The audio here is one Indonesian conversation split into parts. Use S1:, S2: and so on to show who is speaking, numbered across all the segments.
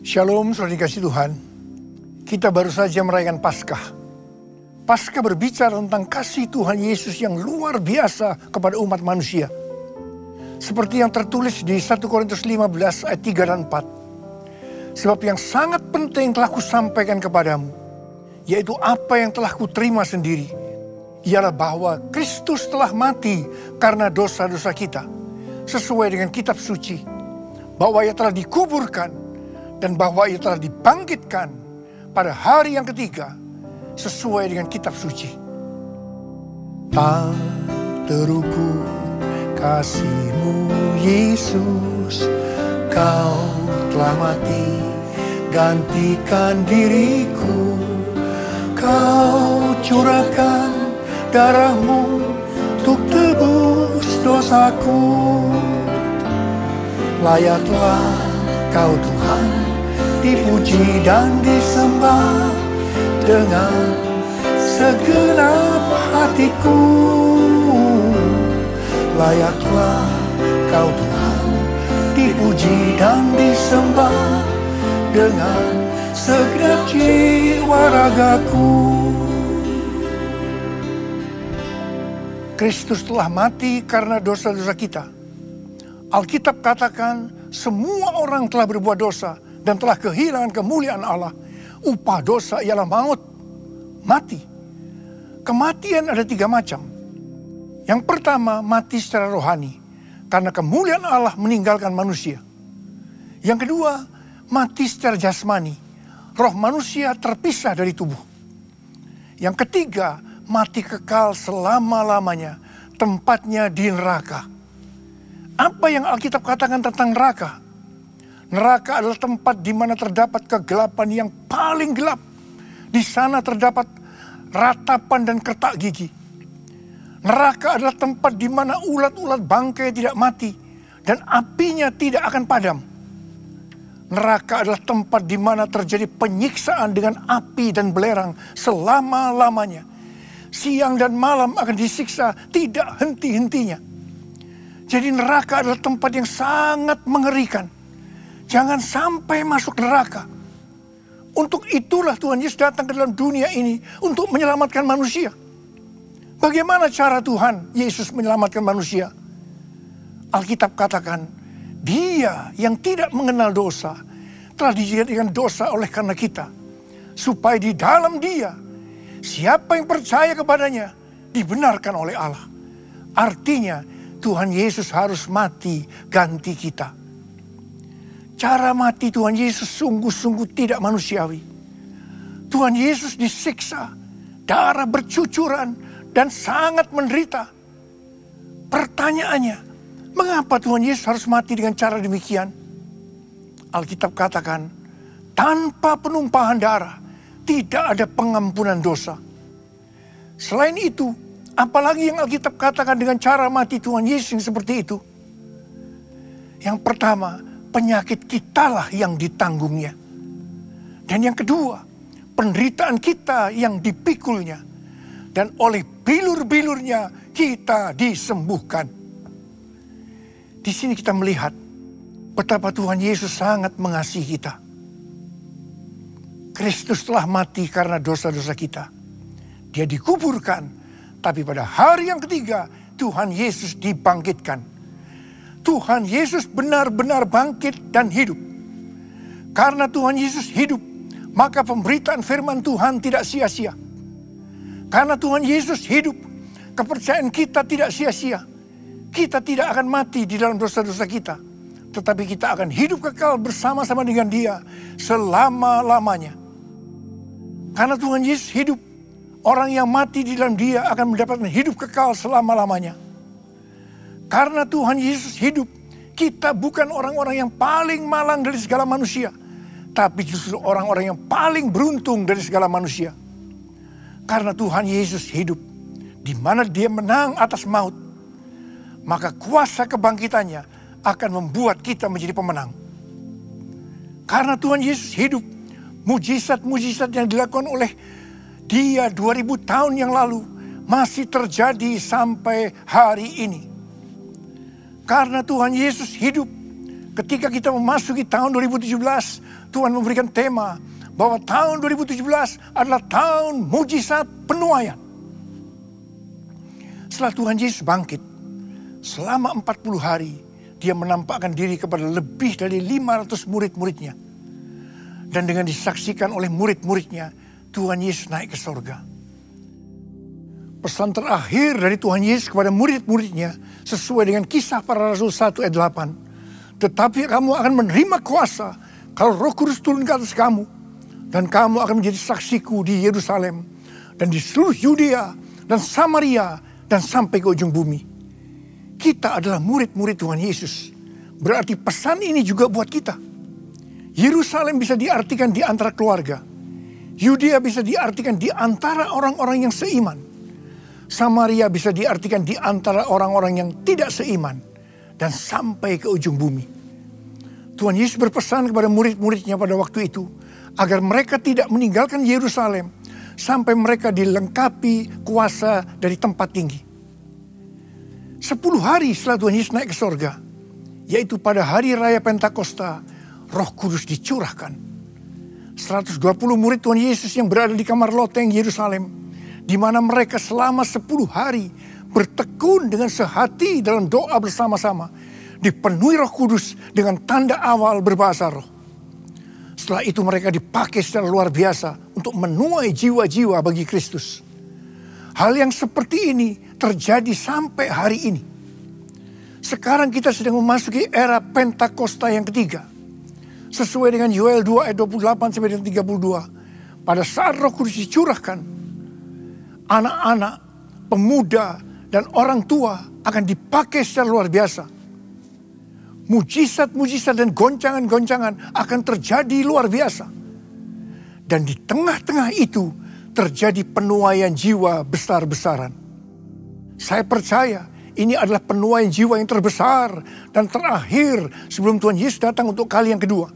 S1: Shalom, saudara dikasih Tuhan. Kita baru saja merayakan Paskah. Paskah berbicara tentang kasih Tuhan Yesus yang luar biasa kepada umat manusia. Seperti yang tertulis di 1 Korintus 15 ayat 3 dan 4. Sebab yang sangat penting telah kusampaikan kepadamu, yaitu apa yang telah kuterima sendiri, ialah bahwa Kristus telah mati karena dosa-dosa kita, sesuai dengan kitab suci, bahwa ia telah dikuburkan, dan bahwa ia telah dibangkitkan pada hari yang ketiga sesuai dengan kitab suci. Tak terukur kasih-Mu Yesus, Kau telah mati gantikan diriku. Kau curahkan darah-Mu untuk tebus dosaku. Layaklah Kau Tuhan dipuji dan disembah dengan segenap hatiku. Layaklah Kau Tuhan dipuji dan disembah dengan segenap jiwa ragaku. Kristus telah mati karena dosa-dosa kita. Alkitab katakan semua orang telah berbuat dosa dan telah kehilangan kemuliaan Allah. Upah dosa ialah maut, mati. Kematian ada 3 macam. Yang pertama, mati secara rohani, karena kemuliaan Allah meninggalkan manusia. Yang kedua, mati secara jasmani, roh manusia terpisah dari tubuh. Yang ketiga, mati kekal selama-lamanya, tempatnya di neraka. Apa yang Alkitab katakan tentang neraka? Neraka adalah tempat di mana terdapat kegelapan yang paling gelap. Di sana terdapat ratapan dan kertak gigi. Neraka adalah tempat di mana ulat-ulat bangkai tidak mati dan apinya tidak akan padam. Neraka adalah tempat di mana terjadi penyiksaan dengan api dan belerang selama-lamanya. Siang dan malam akan disiksa tidak henti-hentinya. Jadi neraka adalah tempat yang sangat mengerikan. Jangan sampai masuk neraka. Untuk itulah Tuhan Yesus datang ke dalam dunia ini untuk menyelamatkan manusia. Bagaimana cara Tuhan Yesus menyelamatkan manusia? Alkitab katakan, Dia yang tidak mengenal dosa telah dijadikan dosa oleh karena kita. Supaya di dalam Dia, siapa yang percaya kepadanya dibenarkan oleh Allah. Artinya, Tuhan Yesus harus mati ganti kita. Cara mati Tuhan Yesus sungguh-sungguh tidak manusiawi. Tuhan Yesus disiksa, darah bercucuran, dan sangat menderita. Pertanyaannya, mengapa Tuhan Yesus harus mati dengan cara demikian? Alkitab katakan, tanpa penumpahan darah, tidak ada pengampunan dosa. Selain itu, apalagi yang Alkitab katakan dengan cara mati Tuhan Yesus yang seperti itu? Yang pertama, penyakit kitalah yang ditanggungnya. Dan yang kedua, penderitaan kita yang dipikulnya. Dan oleh bilur-bilurnya kita disembuhkan. Di sini kita melihat betapa Tuhan Yesus sangat mengasihi kita. Kristus telah mati karena dosa-dosa kita. Dia dikuburkan. Tapi pada hari yang ketiga, Tuhan Yesus dibangkitkan. Tuhan Yesus benar-benar bangkit dan hidup. Karena Tuhan Yesus hidup, maka pemberitaan firman Tuhan tidak sia-sia. Karena Tuhan Yesus hidup, kepercayaan kita tidak sia-sia. Kita tidak akan mati di dalam dosa-dosa kita. Tetapi kita akan hidup kekal bersama-sama dengan Dia selama-lamanya. Karena Tuhan Yesus hidup, orang yang mati di dalam Dia akan mendapatkan hidup kekal selama-lamanya. Karena Tuhan Yesus hidup, kita bukan orang-orang yang paling malang dari segala manusia. Tapi justru orang-orang yang paling beruntung dari segala manusia. Karena Tuhan Yesus hidup, di mana Dia menang atas maut, maka kuasa kebangkitannya akan membuat kita menjadi pemenang. Karena Tuhan Yesus hidup, mujizat-mujizat yang dilakukan oleh Dia 2000 tahun yang lalu masih terjadi sampai hari ini. Karena Tuhan Yesus hidup, ketika kita memasuki tahun 2017, Tuhan memberikan tema bahwa tahun 2017 adalah tahun mujizat penuaian. Setelah Tuhan Yesus bangkit, selama 40 hari, dia menampakkan diri kepada lebih dari 500 murid-muridnya. Dan dengan disaksikan oleh murid-muridnya, Tuhan Yesus naik ke sorga. Pesan terakhir dari Tuhan Yesus kepada murid-muridnya sesuai dengan Kisah Para Rasul 1 ayat 8. Tetapi kamu akan menerima kuasa kalau Roh Kudus turun ke atas kamu. Dan kamu akan menjadi saksiku di Yerusalem dan di seluruh Yudea dan Samaria dan sampai ke ujung bumi. Kita adalah murid-murid Tuhan Yesus. Berarti pesan ini juga buat kita. Yerusalem bisa diartikan di antara keluarga. Yudea bisa diartikan di antara orang-orang yang seiman. Samaria bisa diartikan di antara orang-orang yang tidak seiman. Dan sampai ke ujung bumi. Tuhan Yesus berpesan kepada murid-muridnya pada waktu itu. Agar mereka tidak meninggalkan Yerusalem. Sampai mereka dilengkapi kuasa dari tempat tinggi. 10 hari setelah Tuhan Yesus naik ke sorga. Yaitu pada hari raya Pentakosta. Roh Kudus dicurahkan. 120 murid Tuhan Yesus yang berada di kamar loteng Yerusalem. Di mana mereka selama 10 hari bertekun dengan sehati dalam doa bersama-sama. Dipenuhi Roh Kudus dengan tanda awal berbahasa roh. Setelah itu mereka dipakai secara luar biasa untuk menuai jiwa-jiwa bagi Kristus. Hal yang seperti ini terjadi sampai hari ini. Sekarang kita sedang memasuki era Pentakosta yang ketiga. Sesuai dengan Yoel 2 ayat 28 sampai dengan 32. Pada saat Roh Kudus dicurahkan, anak-anak, pemuda, dan orang tua akan dipakai secara luar biasa. Mujizat-mujizat dan goncangan-goncangan akan terjadi luar biasa. Dan di tengah-tengah itu terjadi penuaian jiwa besar-besaran. Saya percaya ini adalah penuaian jiwa yang terbesar dan terakhir sebelum Tuhan Yesus datang untuk kali yang kedua.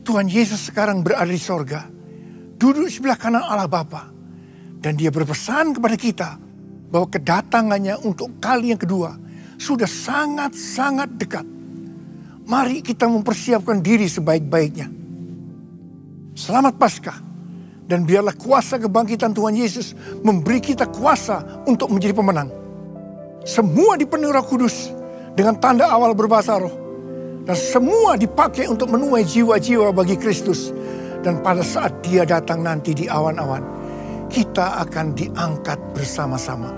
S1: Tuhan Yesus sekarang berada di sorga, duduk di sebelah kanan Allah Bapa. Dan dia berpesan kepada kita bahwa kedatangannya untuk kali yang kedua sudah sangat-sangat dekat. Mari kita mempersiapkan diri sebaik-baiknya. Selamat Paskah. Dan biarlah kuasa kebangkitan Tuhan Yesus memberi kita kuasa untuk menjadi pemenang. Semua dipenuhi Roh Kudus dengan tanda awal berbahasa roh. Dan semua dipakai untuk menuai jiwa-jiwa bagi Kristus. Dan pada saat dia datang nanti di awan-awan, kita akan diangkat bersama-sama.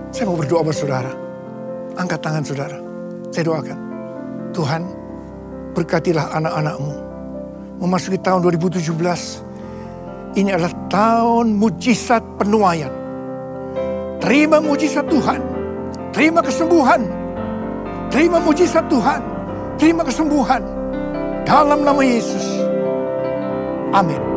S1: Saya mau berdoa buat saudara. Angkat tangan saudara. Saya doakan. Tuhan, berkatilah anak-anak-Mu. Memasuki tahun 2017, ini adalah tahun mujizat penuaian. Terima mujizat Tuhan. Terima kesembuhan. Terima mujizat Tuhan. Terima kesembuhan. Dalam nama Yesus. Amin.